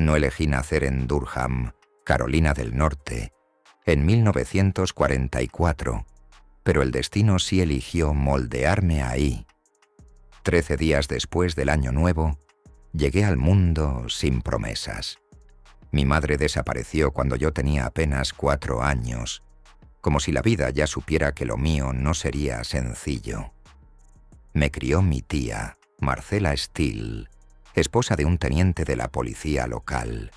No elegí nacer en Durham, Carolina del Norte, en 1944, pero el destino sí eligió moldearme ahí. 13 días después del Año Nuevo, llegué al mundo sin promesas. Mi madre desapareció cuando yo tenía apenas 4 años, como si la vida ya supiera que lo mío no sería sencillo. Me crió mi tía, Marcela Steele, esposa de un teniente de la policía local.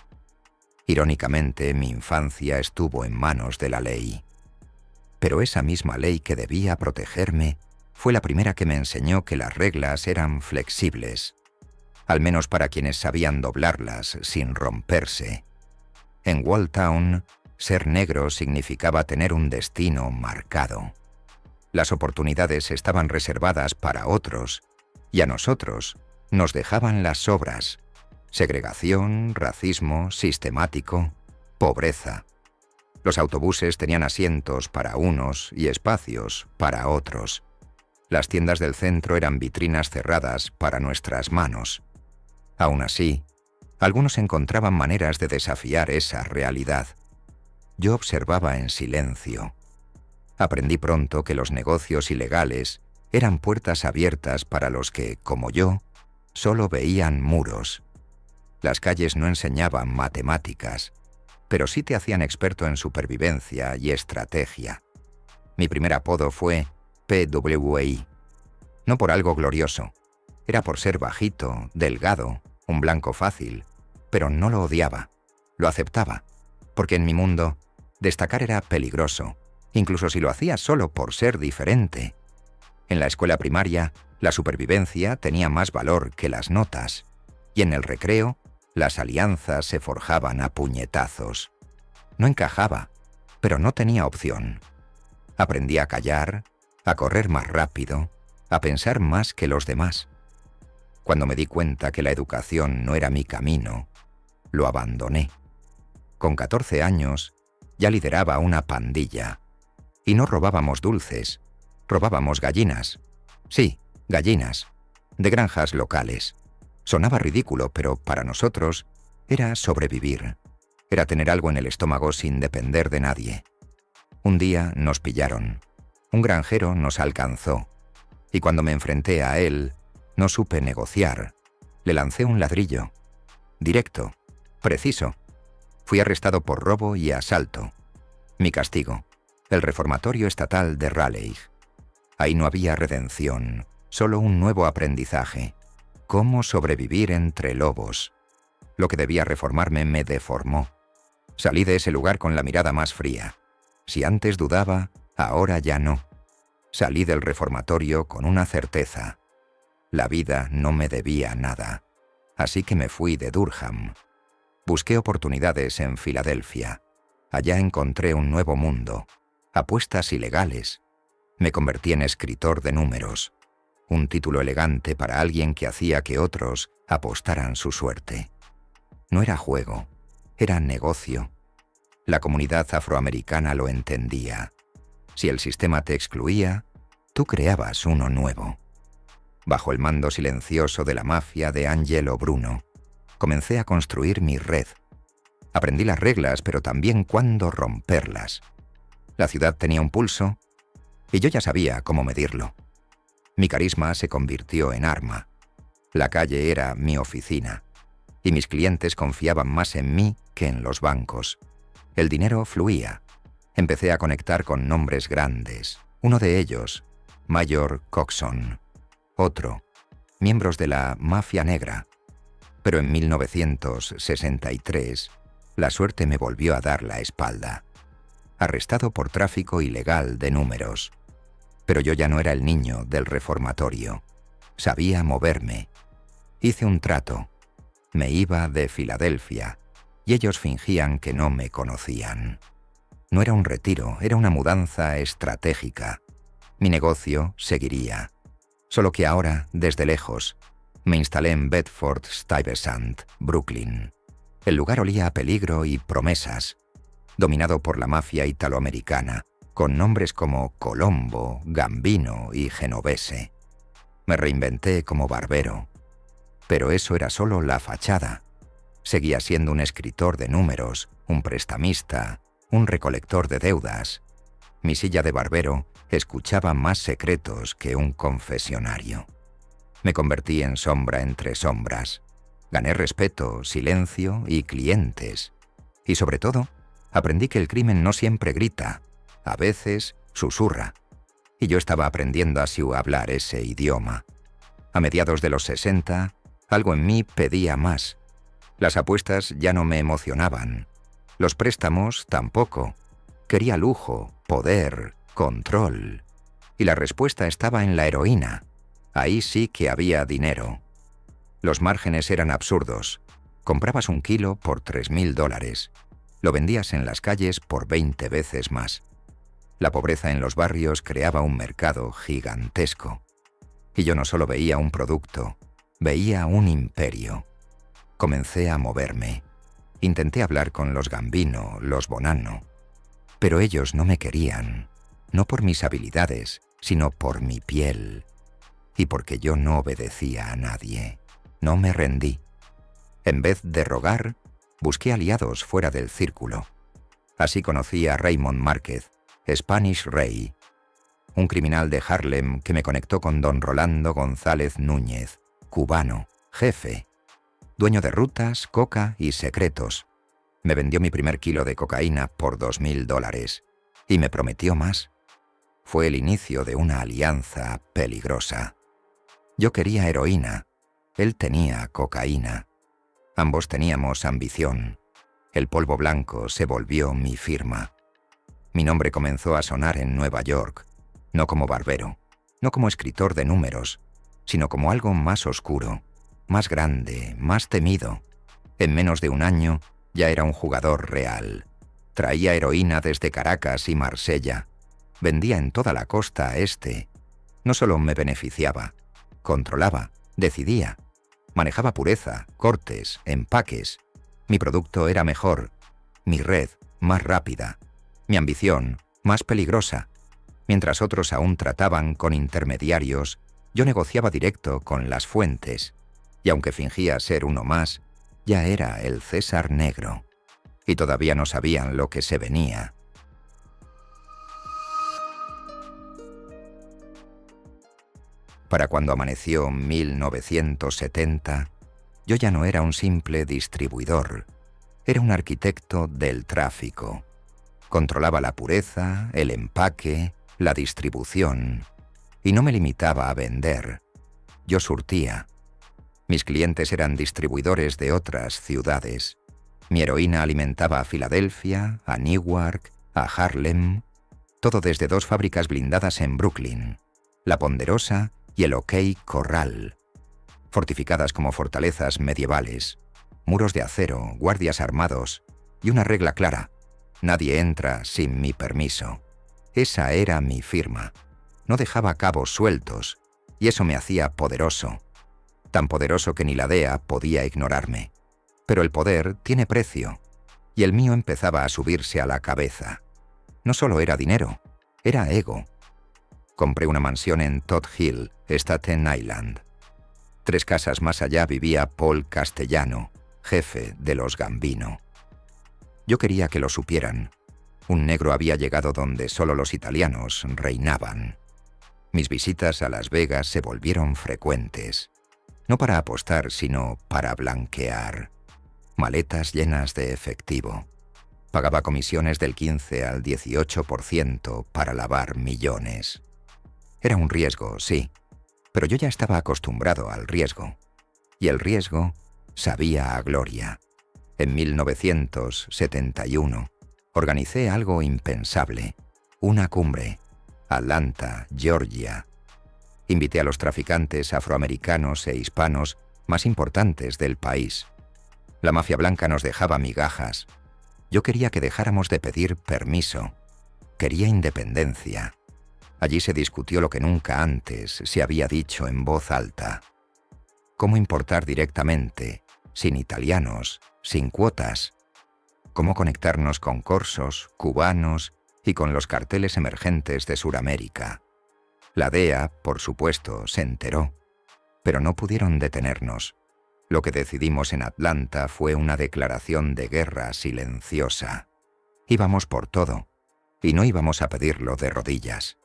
Irónicamente, mi infancia estuvo en manos de la ley. Pero esa misma ley que debía protegerme fue la primera que me enseñó que las reglas eran flexibles, al menos para quienes sabían doblarlas sin romperse. En Walltown, ser negro significaba tener un destino marcado. Las oportunidades estaban reservadas para otros, y a nosotros nos dejaban las sobras: segregación, racismo sistemático, pobreza. Los autobuses tenían asientos para unos y espacios para otros. Las tiendas del centro eran vitrinas cerradas para nuestras manos. Aún así, algunos encontraban maneras de desafiar esa realidad. Yo observaba en silencio. Aprendí pronto que los negocios ilegales eran puertas abiertas para los que, como yo, solo veían muros. Las calles no enseñaban matemáticas, pero sí te hacían experto en supervivencia y estrategia. Mi primer apodo fue PWI. No por algo glorioso. Era por ser bajito, delgado, un blanco fácil, pero no lo odiaba. Lo aceptaba, porque en mi mundo, destacar era peligroso, incluso si lo hacías solo por ser diferente. En la escuela primaria, la supervivencia tenía más valor que las notas, y en el recreo, las alianzas se forjaban a puñetazos. No encajaba, pero no tenía opción. Aprendí a callar, a correr más rápido, a pensar más que los demás. Cuando me di cuenta que la educación no era mi camino, lo abandoné. Con 14 años, ya lideraba una pandilla. Y no robábamos dulces, robábamos gallinas. Sí, gallinas, de granjas locales. Sonaba ridículo, pero para nosotros era sobrevivir. Era tener algo en el estómago sin depender de nadie. Un día nos pillaron. Un granjero nos alcanzó. Y cuando me enfrenté a él, no supe negociar. Le lancé un ladrillo. Directo, preciso. Fui arrestado por robo y asalto. Mi castigo, el reformatorio estatal de Raleigh. Ahí no había redención, solo un nuevo aprendizaje. Cómo sobrevivir entre lobos. Lo que debía reformarme me deformó. Salí de ese lugar con la mirada más fría. Si antes dudaba, ahora ya no. Salí del reformatorio con una certeza. La vida no me debía nada. Así que me fui de Durham. Busqué oportunidades en Filadelfia. Allá encontré un nuevo mundo. Apuestas ilegales. Me convertí en escritor de números. Un título elegante para alguien que hacía que otros apostaran su suerte. No era juego, era negocio. La comunidad afroamericana lo entendía. Si el sistema te excluía, tú creabas uno nuevo. Bajo el mando silencioso de la mafia de Angelo Bruno, comencé a construir mi red. Aprendí las reglas, pero también cuándo romperlas. La ciudad tenía un pulso, y yo ya sabía cómo medirlo. Mi carisma se convirtió en arma. La calle era mi oficina, y mis clientes confiaban más en mí que en los bancos. El dinero fluía. Empecé a conectar con nombres grandes. Uno de ellos, Mayor Coxon. Otro, miembros de la mafia negra. Pero en 1963, la suerte me volvió a dar la espalda. Arrestado por tráfico ilegal de números. Pero yo ya no era el niño del reformatorio. Sabía moverme. Hice un trato. Me iba de Filadelfia, y ellos fingían que no me conocían. No era un retiro, era una mudanza estratégica. Mi negocio seguiría. Solo que ahora, desde lejos, me instalé en Bedford-Stuyvesant, Brooklyn. El lugar olía a peligro y promesas, dominado por la mafia italoamericana, con nombres como Colombo, Gambino y Genovese. Me reinventé como barbero. Pero eso era solo la fachada. Seguía siendo un escritor de números, un prestamista, un recolector de deudas. Mi silla de barbero escuchaba más secretos que un confesionario. Me convertí en sombra entre sombras. Gané respeto, silencio y clientes. Y sobre todo, aprendí que el crimen no siempre grita, a veces susurra. Y yo estaba aprendiendo así a hablar ese idioma. A mediados de los 60, algo en mí pedía más. Las apuestas ya no me emocionaban. Los préstamos tampoco. Quería lujo, poder, control. Y la respuesta estaba en la heroína. Ahí sí que había dinero. Los márgenes eran absurdos. Comprabas un kilo por $3.000. Lo vendías en las calles por 20 veces más. La pobreza en los barrios creaba un mercado gigantesco. Y yo no solo veía un producto, veía un imperio. Comencé a moverme. Intenté hablar con los Gambino, los Bonanno. Pero ellos no me querían, no por mis habilidades, sino por mi piel. Y porque yo no obedecía a nadie. No me rendí. En vez de rogar, busqué aliados fuera del círculo. Así conocí a Raymond Márquez, Spanish Ray, un criminal de Harlem que me conectó con don Rolando González Núñez, cubano, jefe, dueño de rutas, coca y secretos. Me vendió mi primer kilo de cocaína por $2.000 y me prometió más. Fue el inicio de una alianza peligrosa. Yo quería heroína, él tenía cocaína. Ambos teníamos ambición. El polvo blanco se volvió mi firma. Mi nombre comenzó a sonar en Nueva York, no como barbero, no como escritor de números, sino como algo más oscuro, más grande, más temido. En menos de un año ya era un jugador real. Traía heroína desde Caracas y Marsella. Vendía en toda la costa este. No solo me beneficiaba, controlaba, decidía. Manejaba pureza, cortes, empaques. Mi producto era mejor, mi red más rápida, mi ambición más peligrosa. Mientras otros aún trataban con intermediarios, yo negociaba directo con las fuentes. Y aunque fingía ser uno más, ya era el César Negro. Y todavía no sabían lo que se venía. Para cuando amaneció 1970, yo ya no era un simple distribuidor, era un arquitecto del tráfico. Controlaba la pureza, el empaque, la distribución, y no me limitaba a vender. Yo surtía. Mis clientes eran distribuidores de otras ciudades. Mi heroína alimentaba a Filadelfia, a Newark, a Harlem, todo desde 2 fábricas blindadas en Brooklyn, La Ponderosa y el OK Corral, fortificadas como fortalezas medievales, muros de acero, guardias armados y una regla clara: nadie entra sin mi permiso. Esa era mi firma. No dejaba cabos sueltos, y eso me hacía poderoso. Tan poderoso que ni la DEA podía ignorarme. Pero el poder tiene precio, y el mío empezaba a subirse a la cabeza. No solo era dinero, era ego. Compré una mansión en Todd Hill, Staten Island. 3 casas más allá vivía Paul Castellano, jefe de los Gambino. Yo quería que lo supieran. Un negro había llegado donde solo los italianos reinaban. Mis visitas a Las Vegas se volvieron frecuentes. No para apostar, sino para blanquear. Maletas llenas de efectivo. Pagaba comisiones del 15 al 18% para lavar millones. Era un riesgo, sí, pero yo ya estaba acostumbrado al riesgo. Y el riesgo sabía a gloria. En 1971 organicé algo impensable, una cumbre, Atlanta, Georgia. Invité a los traficantes afroamericanos e hispanos más importantes del país. La mafia blanca nos dejaba migajas. Yo quería que dejáramos de pedir permiso. Quería independencia. Allí se discutió lo que nunca antes se había dicho en voz alta. Cómo importar directamente, sin italianos, sin cuotas. Cómo conectarnos con corsos, cubanos y con los carteles emergentes de Suramérica. La DEA, por supuesto, se enteró, pero no pudieron detenernos. Lo que decidimos en Atlanta fue una declaración de guerra silenciosa. Íbamos por todo, y no íbamos a pedirlo de rodillas.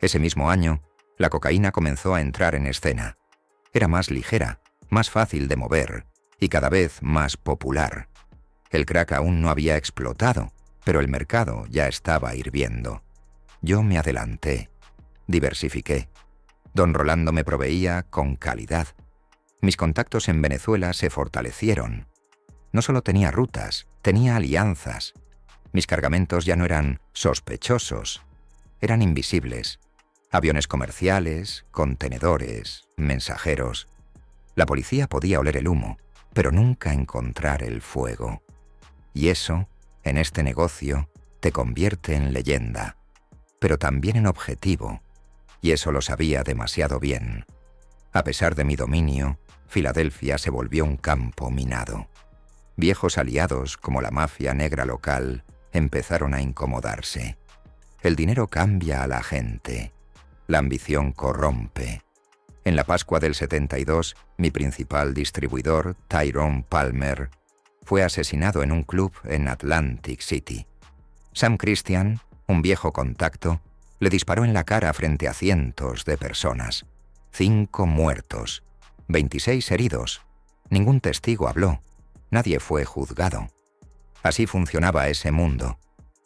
Ese mismo año, la cocaína comenzó a entrar en escena. Era más ligera, más fácil de mover y cada vez más popular. El crack aún no había explotado, pero el mercado ya estaba hirviendo. Yo me adelanté, diversifiqué. Don Rolando me proveía con calidad. Mis contactos en Venezuela se fortalecieron. No solo tenía rutas, tenía alianzas. Mis cargamentos ya no eran sospechosos, eran invisibles. Aviones comerciales, contenedores, mensajeros. La policía podía oler el humo, pero nunca encontrar el fuego. Y eso, en este negocio, te convierte en leyenda, pero también en objetivo, y eso lo sabía demasiado bien. A pesar de mi dominio, Filadelfia se volvió un campo minado. Viejos aliados, como la mafia negra local, empezaron a incomodarse. El dinero cambia a la gente. La ambición corrompe. En la Pascua del 72, mi principal distribuidor, Tyrone Palmer, fue asesinado en un club en Atlantic City. Sam Christian, un viejo contacto, le disparó en la cara frente a cientos de personas. 5 muertos, 26 heridos. Ningún testigo habló. Nadie fue juzgado. Así funcionaba ese mundo.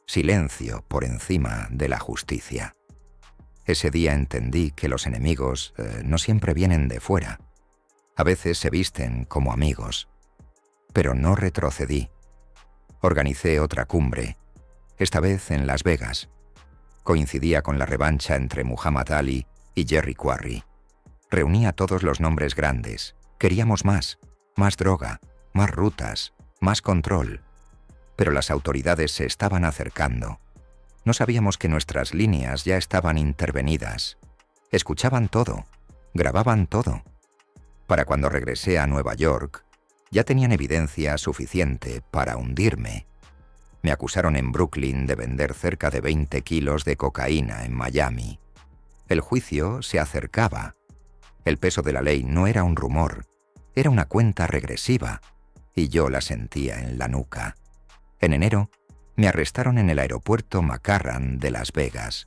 Silencio por encima de la justicia. Ese día entendí que los enemigos no siempre vienen de fuera. A veces se visten como amigos. Pero no retrocedí. Organicé otra cumbre, esta vez en Las Vegas. Coincidía con la revancha entre Muhammad Ali y Jerry Quarry. Reunía todos los nombres grandes. Queríamos más droga, más rutas, más control. Pero las autoridades se estaban acercando. No sabíamos que nuestras líneas ya estaban intervenidas. Escuchaban todo, grababan todo. Para cuando regresé a Nueva York, ya tenían evidencia suficiente para hundirme. Me acusaron en Brooklyn de vender cerca de 20 kilos de cocaína en Miami. El juicio se acercaba. El peso de la ley no era un rumor, era una cuenta regresiva, y yo la sentía en la nuca. En enero, me arrestaron en el aeropuerto McCarran de Las Vegas.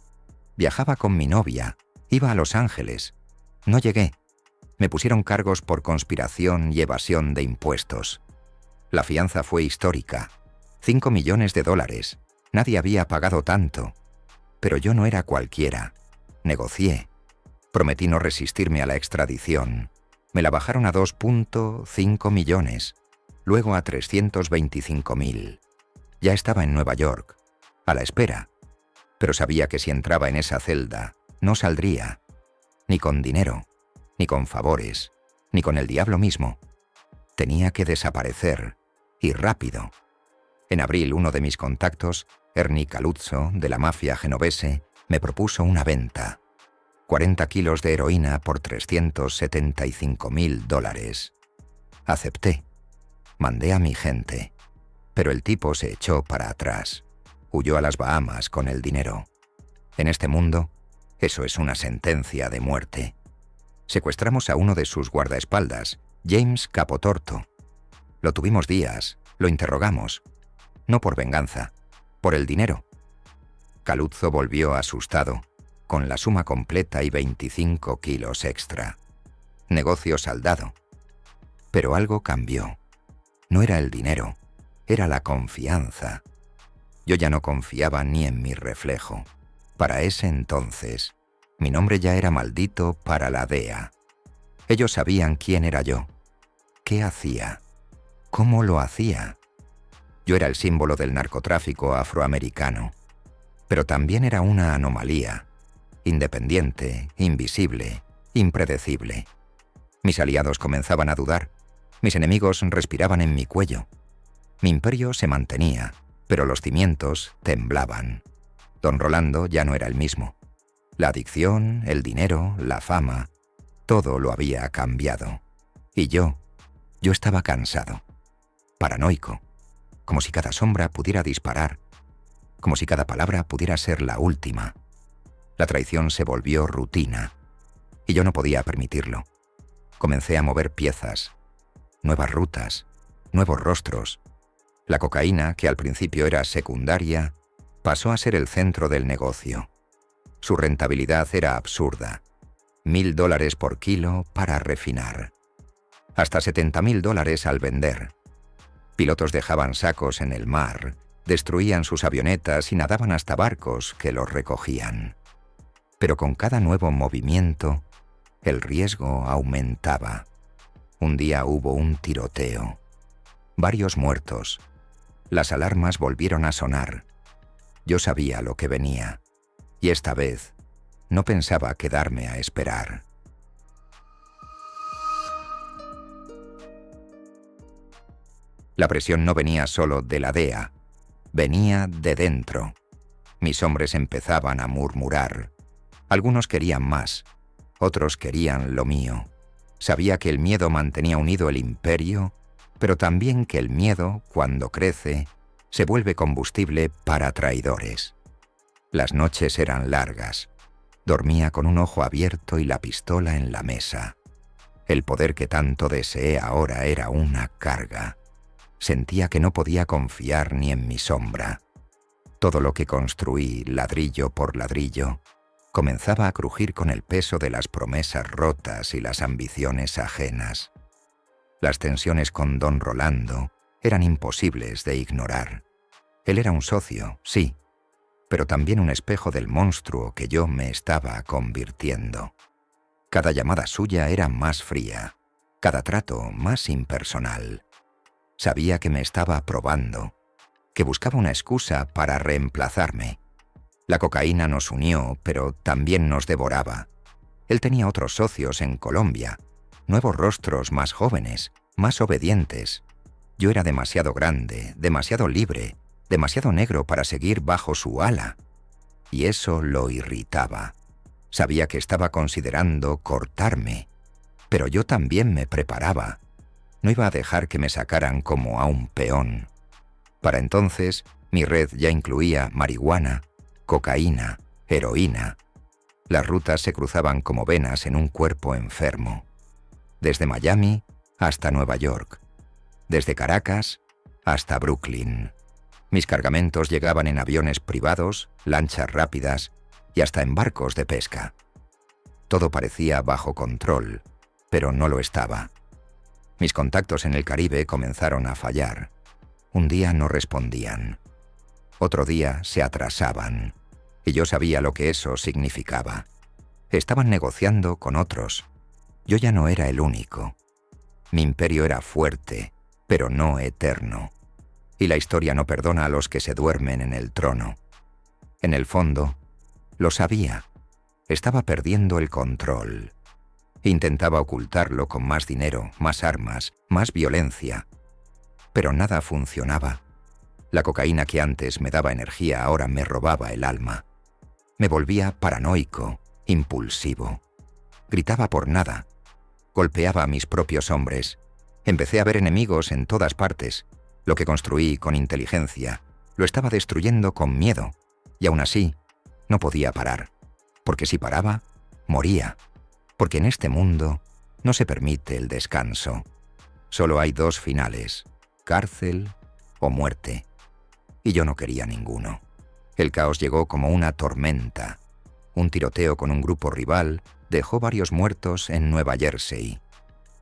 Viajaba con mi novia, iba a Los Ángeles. No llegué. Me pusieron cargos por conspiración y evasión de impuestos. La fianza fue histórica. $5 millones. Nadie había pagado tanto. Pero yo no era cualquiera. Negocié. Prometí no resistirme a la extradición. Me la bajaron a 2.5 millones, luego a 325.000. Ya estaba en Nueva York, a la espera, pero sabía que si entraba en esa celda, no saldría, ni con dinero, ni con favores, ni con el diablo mismo. Tenía que desaparecer, y rápido. En abril, uno de mis contactos, Ernie Caluzzo, de la mafia genovese, me propuso una venta. 40 kilos de heroína por $375.000. Acepté. Mandé a mi gente. Pero el tipo se echó para atrás. Huyó a las Bahamas con el dinero. En este mundo, eso es una sentencia de muerte. Secuestramos a uno de sus guardaespaldas, James Capotorto. Lo tuvimos días, lo interrogamos. No por venganza, por el dinero. Caluzzo volvió asustado, con la suma completa y 25 kilos extra. Negocio saldado. Pero algo cambió. No era el dinero, era la confianza. Yo ya no confiaba ni en mi reflejo. Para ese entonces, mi nombre ya era maldito para la DEA. Ellos sabían quién era yo, qué hacía, cómo lo hacía. Yo era el símbolo del narcotráfico afroamericano, pero también era una anomalía, independiente, invisible, impredecible. Mis aliados comenzaban a dudar, mis enemigos respiraban en mi cuello. Mi imperio se mantenía, pero los cimientos temblaban. Don Rolando ya no era el mismo. La adicción, el dinero, la fama, todo lo había cambiado. Y yo estaba cansado, paranoico, como si cada sombra pudiera disparar, como si cada palabra pudiera ser la última. La traición se volvió rutina, y yo no podía permitirlo. Comencé a mover piezas. nuevas rutas, nuevos rostros. La cocaína, que al principio era secundaria, pasó a ser el centro del negocio. Su rentabilidad era absurda. $1.000 por kilo para refinar. Hasta $70.000 al vender. Pilotos dejaban sacos en el mar, destruían sus avionetas y nadaban hasta barcos que los recogían. Pero con cada nuevo movimiento, el riesgo aumentaba. Un día hubo un tiroteo. Varios muertos. Las alarmas volvieron a sonar. Yo sabía lo que venía, y esta vez no pensaba quedarme a esperar. La presión no venía solo de la DEA, venía de dentro. Mis hombres empezaban a murmurar. Algunos querían más, otros querían lo mío. Sabía que el miedo mantenía unido el imperio, pero también que el miedo, cuando crece, se vuelve combustible para traidores. Las noches eran largas. Dormía con un ojo abierto y la pistola en la mesa. El poder que tanto deseé ahora era una carga. Sentía que no podía confiar ni en mi sombra. Todo lo que construí, ladrillo por ladrillo, comenzaba a crujir con el peso de las promesas rotas y las ambiciones ajenas. Las tensiones con don Rolando eran imposibles de ignorar. Él era un socio, sí, pero también un espejo del monstruo que yo me estaba convirtiendo. Cada llamada suya era más fría, cada trato más impersonal. Sabía que me estaba probando, que buscaba una excusa para reemplazarme. La cocaína nos unió, pero también nos devoraba. Él tenía otros socios en Colombia, nuevos rostros más jóvenes, más obedientes. Yo era demasiado grande, demasiado libre, demasiado negro para seguir bajo su ala. Y eso lo irritaba. Sabía que estaba considerando cortarme, pero yo también me preparaba. No iba a dejar que me sacaran como a un peón. Para entonces, mi red ya incluía marihuana, cocaína, heroína. Las rutas se cruzaban como venas en un cuerpo enfermo. Desde Miami hasta Nueva York. Desde Caracas hasta Brooklyn. Mis cargamentos llegaban en aviones privados, lanchas rápidas y hasta en barcos de pesca. Todo parecía bajo control, pero no lo estaba. Mis contactos en el Caribe comenzaron a fallar. Un día no respondían. Otro día se atrasaban. Y yo sabía lo que eso significaba. Estaban negociando con otros. Yo ya no era el único. Mi imperio era fuerte, pero no eterno. Y la historia no perdona a los que se duermen en el trono. En el fondo, lo sabía. Estaba perdiendo el control. Intentaba ocultarlo con más dinero, más armas, más violencia. Pero nada funcionaba. La cocaína que antes me daba energía ahora me robaba el alma. Me volvía paranoico, impulsivo. Gritaba por nada. Golpeaba a mis propios hombres. Empecé a ver enemigos en todas partes. Lo que construí con inteligencia lo estaba destruyendo con miedo. Y aún así, no podía parar. Porque si paraba, moría. Porque en este mundo no se permite el descanso. Solo hay dos finales, cárcel o muerte. Y yo no quería ninguno. El caos llegó como una tormenta. Un tiroteo con un grupo rival dejó varios muertos en Nueva Jersey.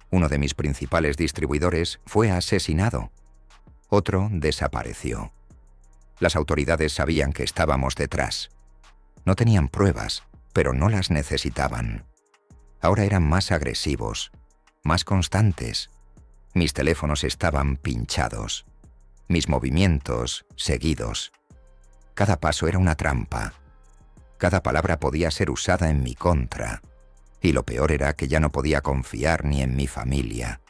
Uno de mis principales distribuidores fue asesinado. Otro desapareció. Las autoridades sabían que estábamos detrás. No tenían pruebas, pero no las necesitaban. Ahora eran más agresivos, más constantes. Mis teléfonos estaban pinchados. Mis movimientos seguidos. Cada paso era una trampa. Cada palabra podía ser usada en mi contra. Y lo peor era que ya no podía confiar ni en mi familia.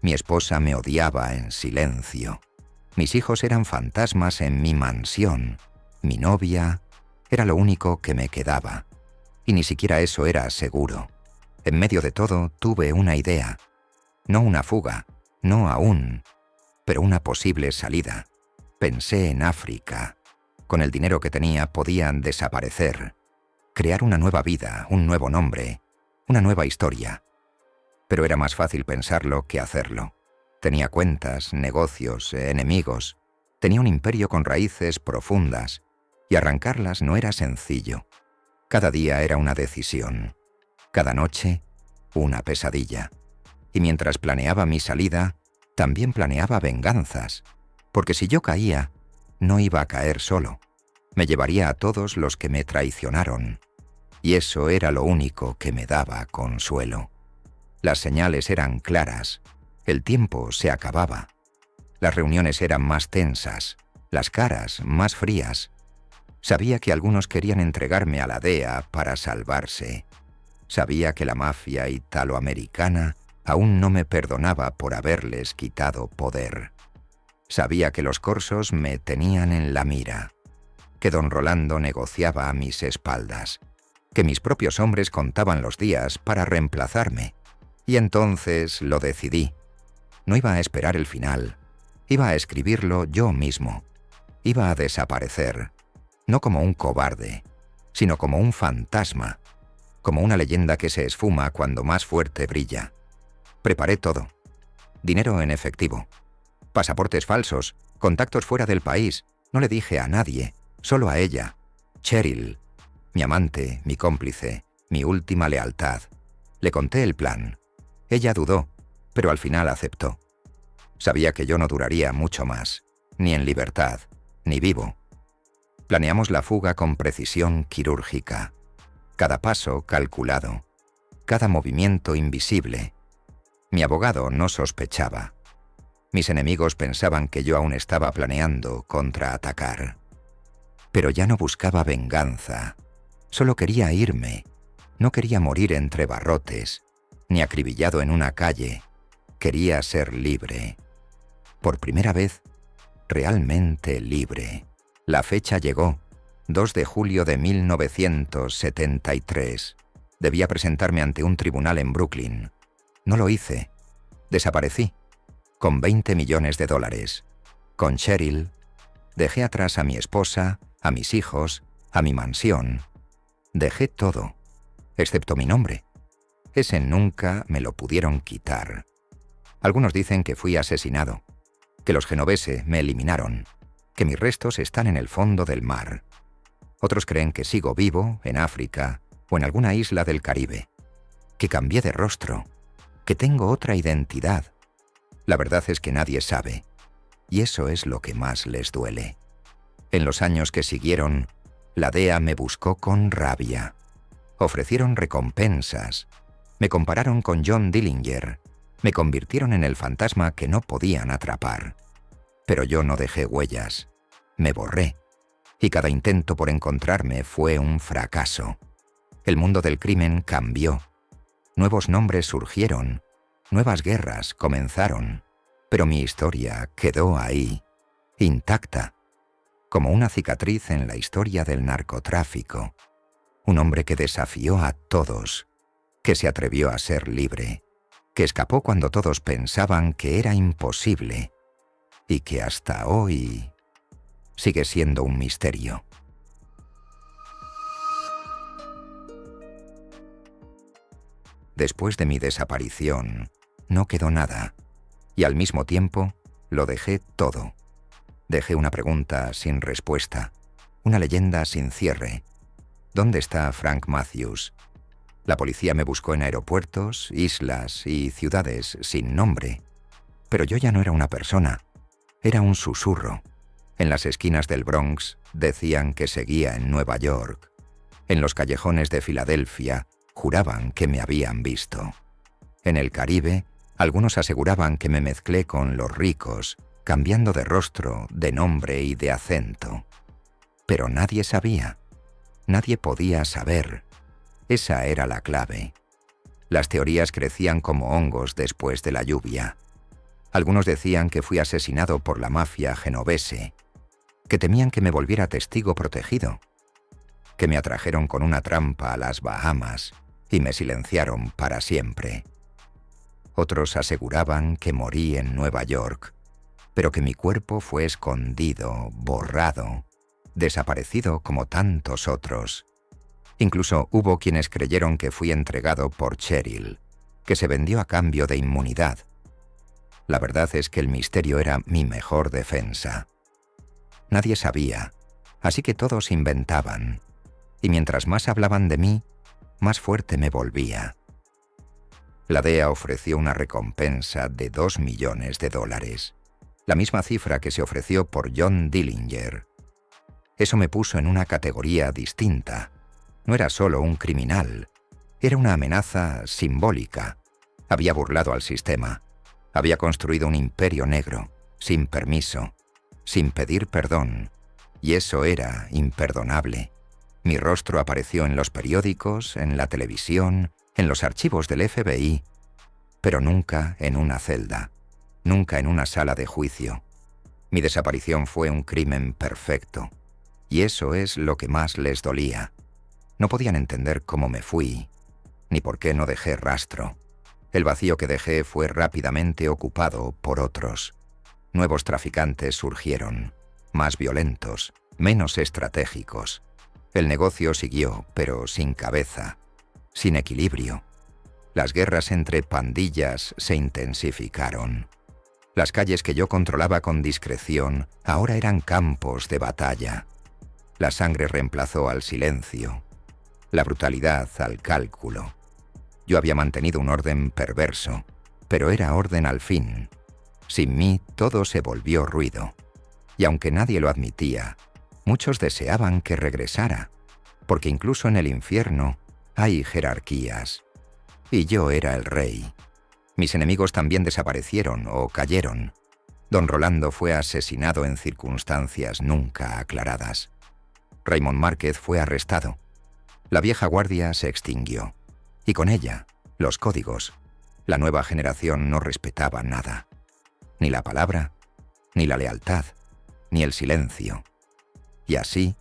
Mi esposa me odiaba en silencio. Mis hijos eran fantasmas en mi mansión. Mi novia era lo único que me quedaba. Y ni siquiera eso era seguro. En medio de todo tuve una idea. No una fuga, no aún, pero una posible salida. Pensé en África. Con el dinero que tenía podían desaparecer. Crear una nueva vida, un nuevo nombre, una nueva historia. Pero era más fácil pensarlo que hacerlo. Tenía cuentas, negocios, enemigos. Tenía un imperio con raíces profundas, y arrancarlas no era sencillo. Cada día era una decisión. Cada noche, una pesadilla. Y mientras planeaba mi salida, también planeaba venganzas. Porque si yo caía, no iba a caer solo. Me llevaría a todos los que me traicionaron. Y eso era lo único que me daba consuelo. Las señales eran claras. El tiempo se acababa. Las reuniones eran más tensas, las caras más frías. Sabía que algunos querían entregarme a la DEA para salvarse. Sabía que la mafia italoamericana aún no me perdonaba por haberles quitado poder. Sabía que los corsos me tenían en la mira, que don Rolando negociaba a mis espaldas, que mis propios hombres contaban los días para reemplazarme. Y entonces lo decidí. No iba a esperar el final. Iba a escribirlo yo mismo. Iba a desaparecer, no como un cobarde, sino como un fantasma, como una leyenda que se esfuma cuando más fuerte brilla. Preparé todo. Dinero en efectivo, pasaportes falsos, contactos fuera del país. No le dije a nadie, solo a ella, Cheryl, mi amante, mi cómplice, mi última lealtad. Le conté el plan. Ella dudó, pero al final aceptó. Sabía que yo no duraría mucho más, ni en libertad, ni vivo. Planeamos la fuga con precisión quirúrgica. Cada paso calculado, cada movimiento invisible. Mi abogado no sospechaba. Mis enemigos pensaban que yo aún estaba planeando contraatacar. Pero ya no buscaba venganza. Solo quería irme. No quería morir entre barrotes, ni acribillado en una calle. Quería ser libre. Por primera vez, realmente libre. La fecha llegó, 2 de julio de 1973. Debía presentarme ante un tribunal en Brooklyn. No lo hice. Desaparecí. Con $20 millones. Con Cheryl. Dejé atrás a mi esposa, a mis hijos, a mi mansión. Dejé todo, excepto mi nombre. Ese nunca me lo pudieron quitar. Algunos dicen que fui asesinado, que los genovese me eliminaron, que mis restos están en el fondo del mar. Otros creen que sigo vivo en África o en alguna isla del Caribe, que cambié de rostro, que tengo otra identidad. La verdad es que nadie sabe, y eso es lo que más les duele. En los años que siguieron, la DEA me buscó con rabia. Ofrecieron recompensas. Me compararon con John Dillinger. Me convirtieron en el fantasma que no podían atrapar. Pero yo no dejé huellas. Me borré. Y cada intento por encontrarme fue un fracaso. El mundo del crimen cambió. Nuevos nombres surgieron. Nuevas guerras comenzaron. Pero mi historia quedó ahí, intacta, como una cicatriz en la historia del narcotráfico. Un hombre que desafió a todos, que se atrevió a ser libre, que escapó cuando todos pensaban que era imposible, y que hasta hoy sigue siendo un misterio. Después de mi desaparición, no quedó nada, y al mismo tiempo lo dejé todo. Dejé una pregunta sin respuesta, una leyenda sin cierre. ¿Dónde está Frank Matthews? La policía me buscó en aeropuertos, islas y ciudades sin nombre. Pero yo ya no era una persona, era un susurro. En las esquinas del Bronx decían que seguía en Nueva York. En los callejones de Filadelfia juraban que me habían visto. En el Caribe, algunos aseguraban que me mezclé con los ricos, cambiando de rostro, de nombre y de acento. Pero nadie sabía. Nadie podía saber. Esa era la clave. Las teorías crecían como hongos después de la lluvia. Algunos decían que fui asesinado por la mafia genovese, que temían que me volviera testigo protegido, que me atrajeron con una trampa a las Bahamas y me silenciaron para siempre. Otros aseguraban que morí en Nueva York, pero que mi cuerpo fue escondido, borrado, desaparecido como tantos otros. Incluso hubo quienes creyeron que fui entregado por Cheryl, que se vendió a cambio de inmunidad. La verdad es que el misterio era mi mejor defensa. Nadie sabía, así que todos inventaban, y mientras más hablaban de mí, más fuerte me volvía. La DEA ofreció una recompensa de $2 millones, la misma cifra que se ofreció por John Dillinger. Eso me puso en una categoría distinta. No era solo un criminal, era una amenaza simbólica. Había burlado al sistema, había construido un imperio negro, sin permiso, sin pedir perdón, y eso era imperdonable. Mi rostro apareció en los periódicos, en la televisión, en los archivos del FBI, pero nunca en una celda, nunca en una sala de juicio. Mi desaparición fue un crimen perfecto, y eso es lo que más les dolía. No podían entender cómo me fui, ni por qué no dejé rastro. El vacío que dejé fue rápidamente ocupado por otros. Nuevos traficantes surgieron, más violentos, menos estratégicos. El negocio siguió, pero sin cabeza, sin equilibrio. Las guerras entre pandillas se intensificaron. Las calles que yo controlaba con discreción ahora eran campos de batalla. La sangre reemplazó al silencio, la brutalidad al cálculo. Yo había mantenido un orden perverso, pero era orden al fin. Sin mí todo se volvió ruido. Y aunque nadie lo admitía, muchos deseaban que regresara, porque incluso en el infierno hay jerarquías. Y yo era el rey. Mis enemigos también desaparecieron o cayeron. Don Rolando fue asesinado en circunstancias nunca aclaradas. Raymond Márquez fue arrestado. La vieja guardia se extinguió. Y con ella, los códigos. La nueva generación no respetaba nada. Ni la palabra, ni la lealtad, ni el silencio. Y así,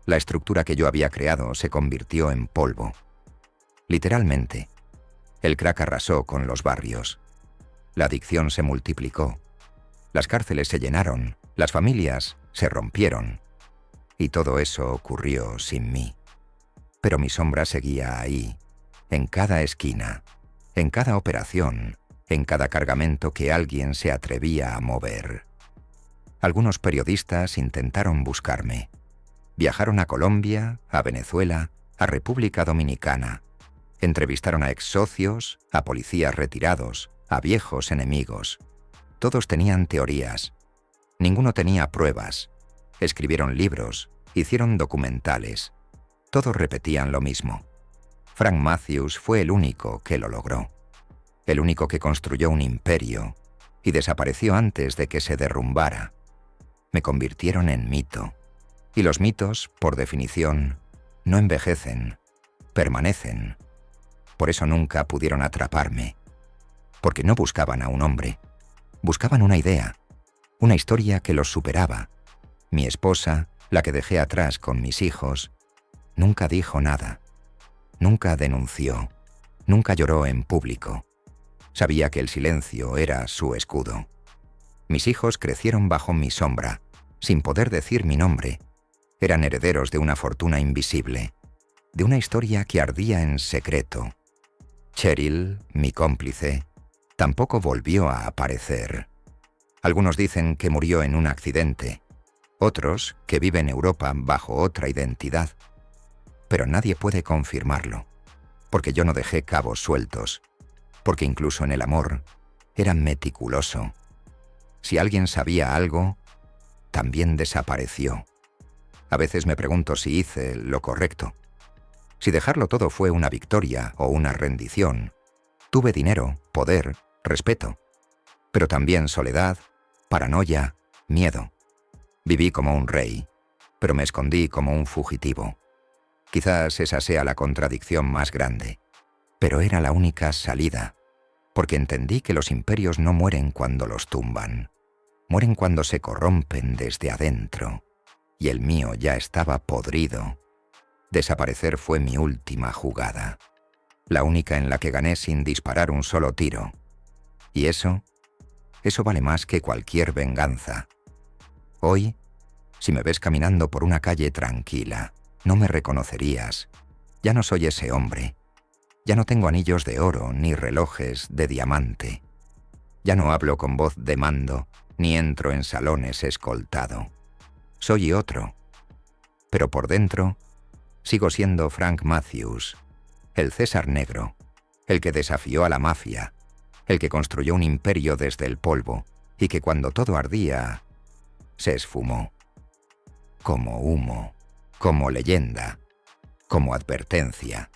la estructura que yo había creado se convirtió en polvo. Literalmente, el crack arrasó con los barrios. La adicción se multiplicó. Las cárceles se llenaron, las familias se rompieron. Y todo eso ocurrió sin mí. Pero mi sombra seguía ahí, en cada esquina, en cada operación, en cada cargamento que alguien se atrevía a mover. Algunos periodistas intentaron buscarme. Viajaron a Colombia, a Venezuela, a República Dominicana. Entrevistaron a ex-socios, a policías retirados, a viejos enemigos. Todos tenían teorías. Ninguno tenía pruebas. Escribieron libros, hicieron documentales. Todos repetían lo mismo. Frank Matthews fue el único que lo logró. El único que construyó un imperio y desapareció antes de que se derrumbara. Me convirtieron en mito. Y los mitos, por definición, no envejecen, permanecen. Por eso nunca pudieron atraparme. Porque no buscaban a un hombre. Buscaban una idea, una historia que los superaba. Mi esposa, la que dejé atrás con mis hijos, nunca dijo nada. Nunca denunció. Nunca lloró en público. Sabía que el silencio era su escudo. Mis hijos crecieron bajo mi sombra, sin poder decir mi nombre. Eran herederos de una fortuna invisible, de una historia que ardía en secreto. Cheryl, mi cómplice, tampoco volvió a aparecer. Algunos dicen que murió en un accidente, otros que vive en Europa bajo otra identidad. Pero nadie puede confirmarlo, porque yo no dejé cabos sueltos, porque incluso en el amor era meticuloso. Si alguien sabía algo, también desapareció. A veces me pregunto si hice lo correcto. Si dejarlo todo fue una victoria o una rendición. Tuve dinero, poder, respeto, pero también soledad, paranoia, miedo. Viví como un rey, pero me escondí como un fugitivo. Quizás esa sea la contradicción más grande, pero era la única salida, porque entendí que los imperios no mueren cuando los tumban, mueren cuando se corrompen desde adentro, y el mío ya estaba podrido. Desaparecer fue mi última jugada, la única en la que gané sin disparar un solo tiro. Y eso vale más que cualquier venganza. Hoy, si me ves caminando por una calle tranquila, no me reconocerías. Ya no soy ese hombre. Ya no tengo anillos de oro ni relojes de diamante. Ya no hablo con voz de mando, ni entro en salones escoltado. Soy otro. Pero por dentro, sigo siendo Frank Matthews, el César negro, el que desafió a la mafia, el que construyó un imperio desde el polvo y que cuando todo ardía, se esfumó. Como humo, como leyenda, como advertencia.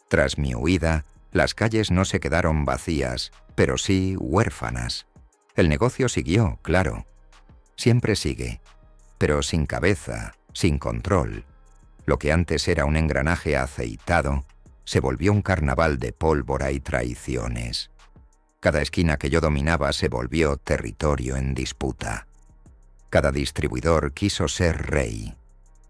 Tras mi huida, las calles no se quedaron vacías, pero sí huérfanas. El negocio siguió, claro. Siempre sigue, pero sin cabeza, sin control. Lo que antes era un engranaje aceitado, se volvió un carnaval de pólvora y traiciones. Cada esquina que yo dominaba se volvió territorio en disputa. Cada distribuidor quiso ser rey.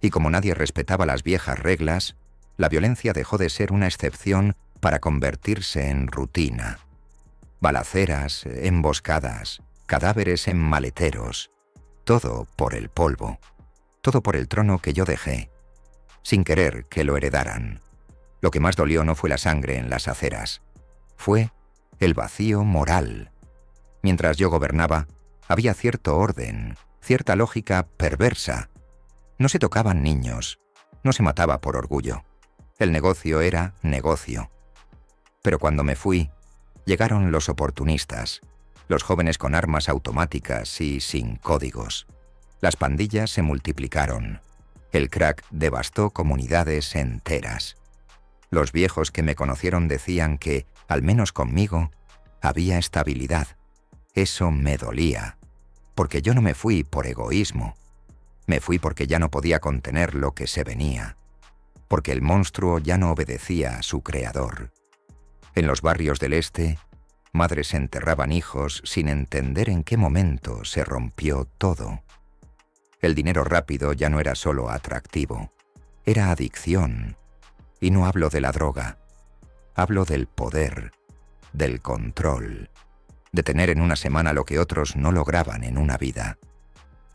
Y como nadie respetaba las viejas reglas, la violencia dejó de ser una excepción para convertirse en rutina. Balaceras, emboscadas, cadáveres en maleteros. Todo por el polvo. Todo por el trono que yo dejé, sin querer que lo heredaran. Lo que más dolió no fue la sangre en las aceras. Fue el vacío moral. Mientras yo gobernaba, había cierto orden, cierta lógica perversa. No se tocaban niños, no se mataba por orgullo. El negocio era negocio. Pero cuando me fui, llegaron los oportunistas, los jóvenes con armas automáticas y sin códigos. Las pandillas se multiplicaron. El crack devastó comunidades enteras. Los viejos que me conocieron decían que, al menos conmigo, había estabilidad. Eso me dolía, porque yo no me fui por egoísmo. Me fui porque ya no podía contener lo que se venía, porque el monstruo ya no obedecía a su creador. En los barrios del este, madres enterraban hijos sin entender en qué momento se rompió todo. El dinero rápido ya no era solo atractivo, era adicción. Y no hablo de la droga, hablo del poder, del control, de tener en una semana lo que otros no lograban en una vida.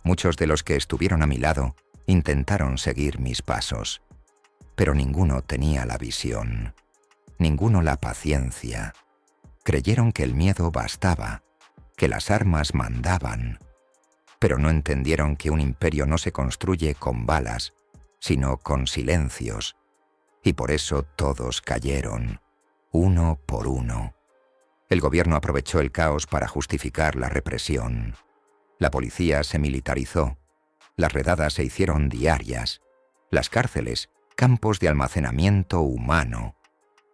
Muchos de los que estuvieron a mi lado intentaron seguir mis pasos, pero ninguno tenía la visión, ninguno la paciencia. Creyeron que el miedo bastaba, que las armas mandaban, pero no entendieron que un imperio no se construye con balas, sino con silencios, y por eso todos cayeron, uno por uno. El gobierno aprovechó el caos para justificar la represión. La policía se militarizó, las redadas se hicieron diarias, las cárceles, campos de almacenamiento humano.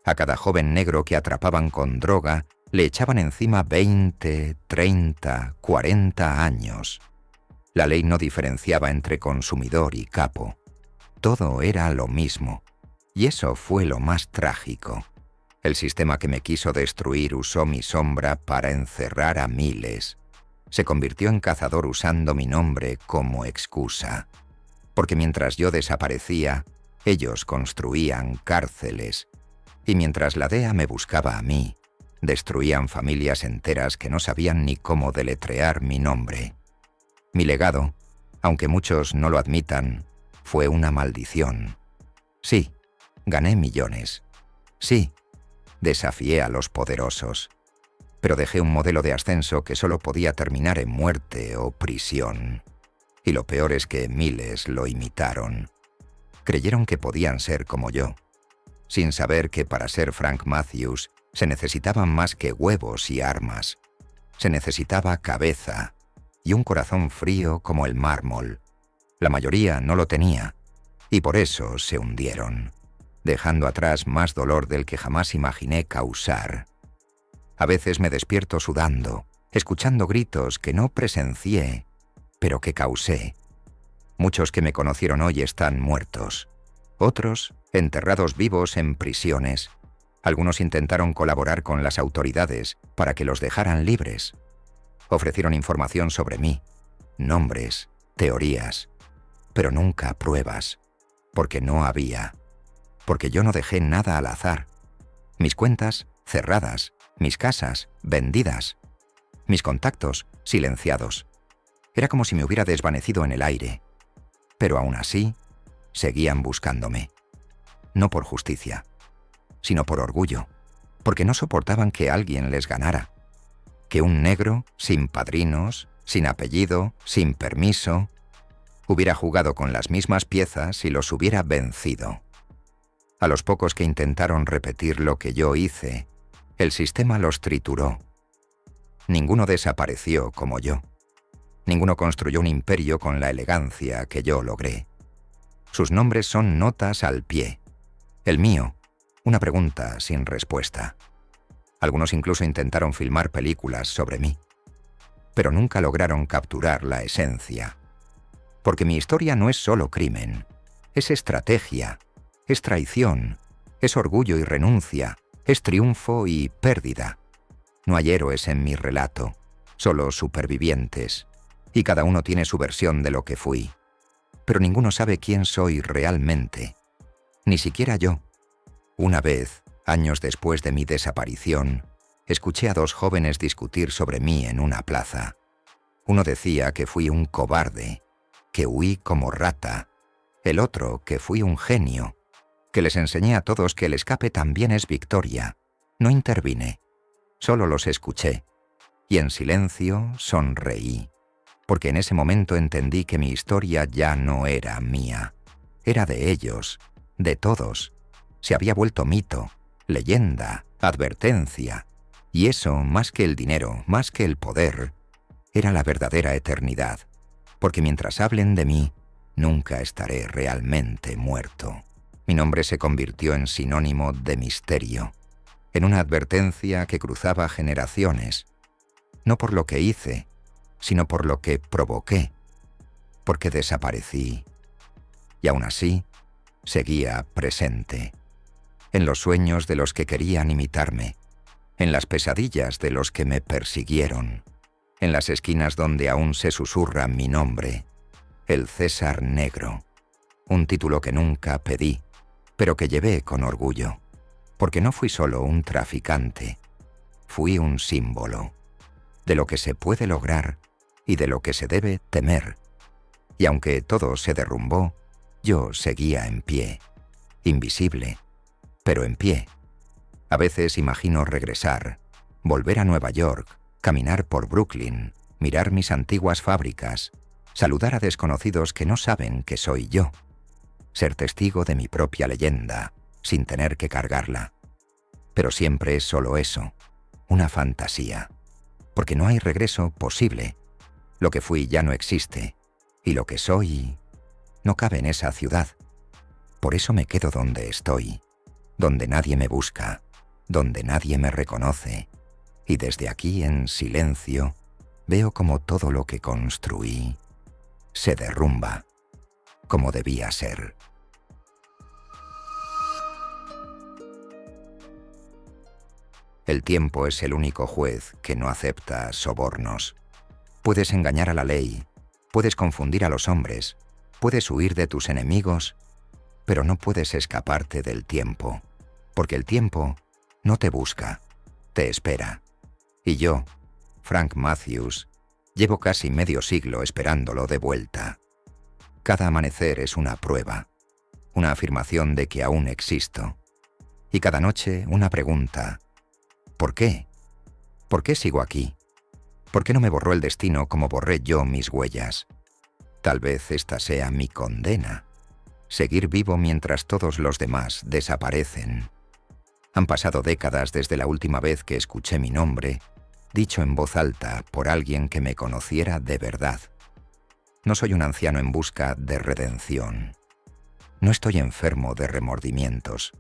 A cada joven negro que atrapaban con droga le echaban encima 20, 30, 40 años. La ley no diferenciaba entre consumidor y capo. Todo era lo mismo. Y eso fue lo más trágico. El sistema que me quiso destruir usó mi sombra para encerrar a miles. Se convirtió en cazador usando mi nombre como excusa. Porque mientras yo desaparecía, ellos construían cárceles. Y mientras la DEA me buscaba a mí, destruían familias enteras que no sabían ni cómo deletrear mi nombre. Mi legado, aunque muchos no lo admitan, fue una maldición. Sí, gané millones. Sí, desafié a los poderosos. Pero dejé un modelo de ascenso que solo podía terminar en muerte o prisión. Y lo peor es que miles lo imitaron. Creyeron que podían ser como yo, sin saber que para ser Frank Matthews se necesitaban más que huevos y armas. Se necesitaba cabeza y un corazón frío como el mármol. La mayoría no lo tenía, y por eso se hundieron, dejando atrás más dolor del que jamás imaginé causar. A veces me despierto sudando, escuchando gritos que no presencié, pero que causé. Muchos que me conocieron hoy están muertos. Otros, enterrados vivos en prisiones. Algunos intentaron colaborar con las autoridades para que los dejaran libres. Ofrecieron información sobre mí, nombres, teorías, pero nunca pruebas, porque no había. Porque yo no dejé nada al azar. Mis cuentas, cerradas, mis casas, vendidas. Mis contactos, silenciados. Era como si me hubiera desvanecido en el aire. Pero aún así, seguían buscándome. No por justicia, sino por orgullo, porque no soportaban que alguien les ganara, que un negro, sin padrinos, sin apellido, sin permiso, hubiera jugado con las mismas piezas y los hubiera vencido. A los pocos que intentaron repetir lo que yo hice, el sistema los trituró. Ninguno desapareció como yo. Ninguno construyó un imperio con la elegancia que yo logré. Sus nombres son notas al pie. El mío, una pregunta sin respuesta. Algunos incluso intentaron filmar películas sobre mí, pero nunca lograron capturar la esencia. Porque mi historia no es solo crimen, es estrategia, es traición, es orgullo y renuncia, es triunfo y pérdida. No hay héroes en mi relato, solo supervivientes, y cada uno tiene su versión de lo que fui. Pero ninguno sabe quién soy realmente, ni siquiera yo. Una vez, años después de mi desaparición, escuché a dos jóvenes discutir sobre mí en una plaza. Uno decía que fui un cobarde, que huí como rata. El otro que fui un genio, que les enseñé a todos que el escape también es victoria. No intervine, solo los escuché, y en silencio sonreí, porque en ese momento entendí que mi historia ya no era mía, era de ellos, de todos. Se había vuelto mito, leyenda, advertencia, y eso, más que el dinero, más que el poder, era la verdadera eternidad, porque mientras hablen de mí, nunca estaré realmente muerto. Mi nombre se convirtió en sinónimo de misterio, en una advertencia que cruzaba generaciones, no por lo que hice, sino por lo que provoqué, porque desaparecí, y aún así, seguía presente, en los sueños de los que querían imitarme, en las pesadillas de los que me persiguieron, en las esquinas donde aún se susurra mi nombre, el César Negro, un título que nunca pedí, pero que llevé con orgullo, porque no fui solo un traficante, fui un símbolo de lo que se puede lograr y de lo que se debe temer. Y aunque todo se derrumbó, yo seguía en pie, invisible, pero en pie. A veces imagino regresar, volver a Nueva York, caminar por Brooklyn, mirar mis antiguas fábricas, saludar a desconocidos que no saben que soy yo, ser testigo de mi propia leyenda, sin tener que cargarla. Pero siempre es solo eso, una fantasía, porque no hay regreso posible. Lo que fui ya no existe, y lo que soy no cabe en esa ciudad. Por eso me quedo donde estoy, donde nadie me busca, donde nadie me reconoce, y desde aquí en silencio veo como todo lo que construí se derrumba, como debía ser. El tiempo es el único juez que no acepta sobornos. Puedes engañar a la ley, puedes confundir a los hombres, puedes huir de tus enemigos, pero no puedes escaparte del tiempo, porque el tiempo no te busca, te espera. Y yo, Frank Matthews, llevo casi medio siglo esperándolo de vuelta. Cada amanecer es una prueba, una afirmación de que aún existo. Y cada noche una pregunta: ¿por qué? ¿Por qué sigo aquí? ¿Por qué no me borró el destino como borré yo mis huellas? Tal vez esta sea mi condena, seguir vivo mientras todos los demás desaparecen. Han pasado décadas desde la última vez que escuché mi nombre, dicho en voz alta por alguien que me conociera de verdad. No soy un anciano en busca de redención. No estoy enfermo de remordimientos,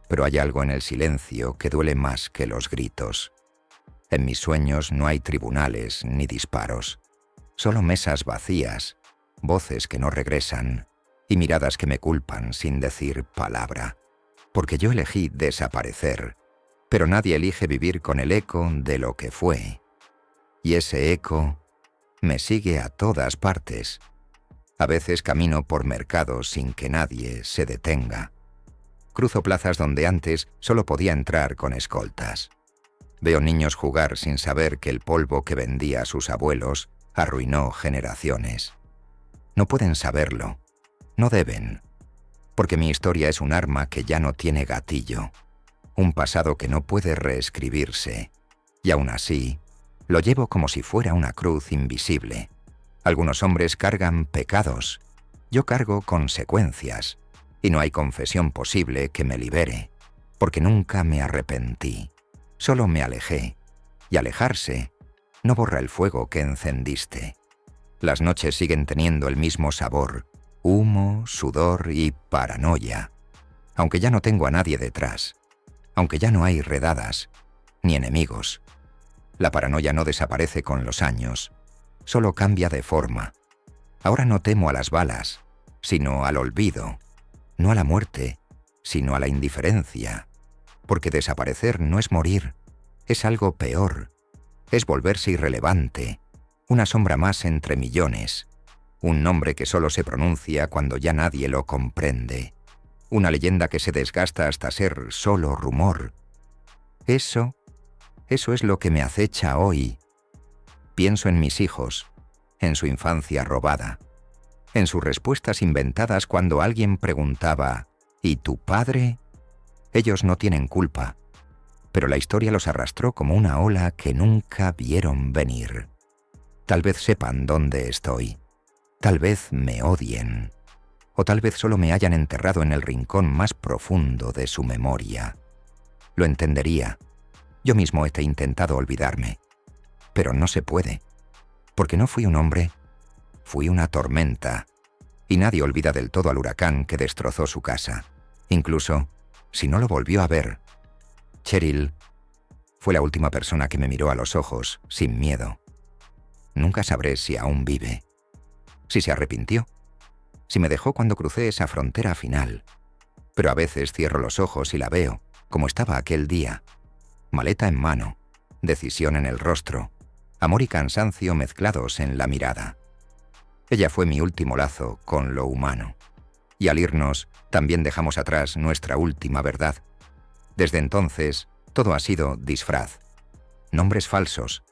pero hay algo en el silencio que duele más que los gritos. En mis sueños no hay tribunales ni disparos, solo mesas vacías, voces que no regresan y miradas que me culpan sin decir palabra, porque yo elegí desaparecer, pero nadie elige vivir con el eco de lo que fue. Y ese eco me sigue a todas partes. A veces camino por mercados sin que nadie se detenga. Cruzo plazas donde antes solo podía entrar con escoltas. Veo niños jugar sin saber que el polvo que vendía a sus abuelos arruinó generaciones. No pueden saberlo, no deben, porque mi historia es un arma que ya no tiene gatillo. un pasado que no puede reescribirse, y aún así, lo llevo como si fuera una cruz invisible. Algunos hombres cargan pecados, yo cargo consecuencias, y no hay confesión posible que me libere, porque nunca me arrepentí, solo me alejé, y alejarse no borra el fuego que encendiste. Las noches siguen teniendo el mismo sabor, humo, sudor y paranoia, aunque ya no tengo a nadie detrás, aunque ya no hay redadas, ni enemigos. La paranoia no desaparece con los años, solo cambia de forma. Ahora no temo a las balas, sino al olvido, no a la muerte, sino a la indiferencia, porque desaparecer no es morir, es algo peor, es volverse irrelevante, una sombra más entre millones, un nombre que solo se pronuncia cuando ya nadie lo comprende, una leyenda que se desgasta hasta ser solo rumor. Eso es lo que me acecha hoy. Pienso en mis hijos, en su infancia robada, en sus respuestas inventadas cuando alguien preguntaba ¿y tu padre? Ellos no tienen culpa, pero la historia los arrastró como una ola que nunca vieron venir. Tal vez sepan dónde estoy, tal vez me odien, o tal vez solo me hayan enterrado en el rincón más profundo de su memoria. Lo entendería. Yo mismo he intentado olvidarme, pero no se puede, porque no fui un hombre, fui una tormenta, y nadie olvida del todo al huracán que destrozó su casa, incluso si no lo volvió a ver. Cheryl fue la última persona que me miró a los ojos, sin miedo. Nunca sabré si aún vive, si se arrepintió, si me dejó cuando crucé esa frontera final, pero a veces cierro los ojos y la veo, como estaba aquel día, maleta en mano, decisión en el rostro, amor y cansancio mezclados en la mirada. Ella fue mi último lazo con lo humano, y al irnos también dejamos atrás nuestra última verdad. Desde entonces, todo ha sido disfraz, nombres falsos,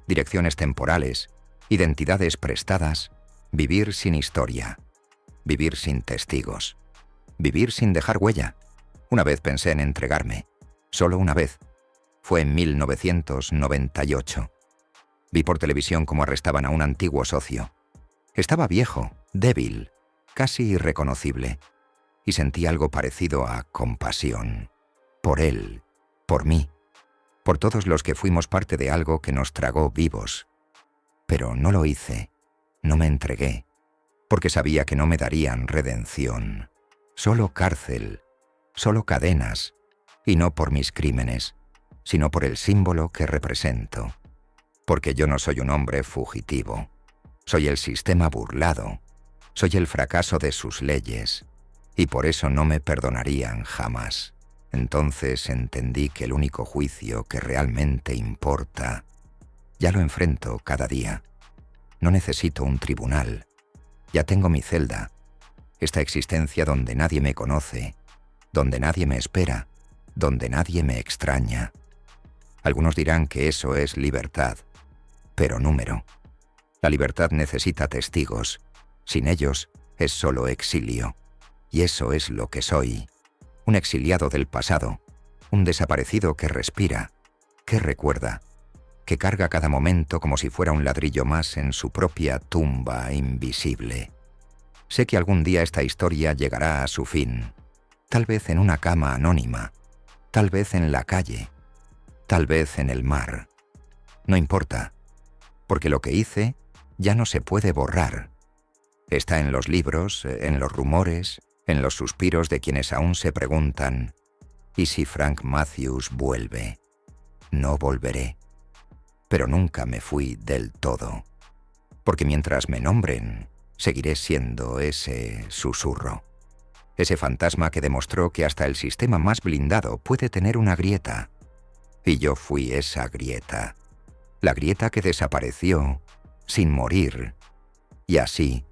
direcciones temporales, identidades prestadas, vivir sin historia, vivir sin testigos, vivir sin dejar huella. Una vez pensé en entregarme, solo una vez. Fue en 1998. Vi por televisión cómo arrestaban a un antiguo socio. Estaba viejo, débil, casi irreconocible, y sentí algo parecido a compasión. Por él, por mí, por todos los que fuimos parte de algo que nos tragó vivos. Pero no lo hice, no me entregué, porque sabía que no me darían redención. Solo cárcel, solo cadenas, y no por mis crímenes, sino por el símbolo que represento. Porque yo no soy un hombre fugitivo, soy el sistema burlado, soy el fracaso de sus leyes, y por eso no me perdonarían jamás. Entonces entendí que el único juicio que realmente importa, ya lo enfrento cada día. No necesito un tribunal, ya tengo mi celda, esta existencia donde nadie me conoce, donde nadie me espera, donde nadie me extraña. Algunos dirán que eso es libertad, pero número. La libertad necesita testigos, sin ellos es solo exilio, y eso es lo que soy. Un exiliado del pasado, un desaparecido que respira, que recuerda, que carga cada momento como si fuera un ladrillo más en su propia tumba invisible. Sé que algún día esta historia llegará a su fin, tal vez en una cama anónima, tal vez en la calle, tal vez en el mar. No importa, porque lo que hice ya no se puede borrar. Está en los libros, en los rumores, en los suspiros de quienes aún se preguntan, ¿y si Frank Matthews vuelve? No volveré. Pero nunca me fui del todo, porque mientras me nombren, seguiré siendo ese susurro, ese fantasma que demostró que hasta el sistema más blindado puede tener una grieta. Y yo fui esa grieta, la grieta que desapareció sin morir. Y así,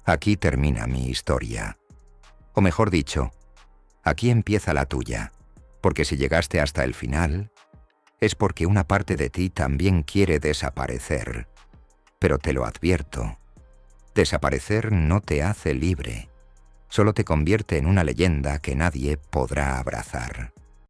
aquí termina mi historia. O mejor dicho, aquí empieza la tuya, porque si llegaste hasta el final, es porque una parte de ti también quiere desaparecer. Pero te lo advierto, desaparecer no te hace libre, solo te convierte en una leyenda que nadie podrá abrazar.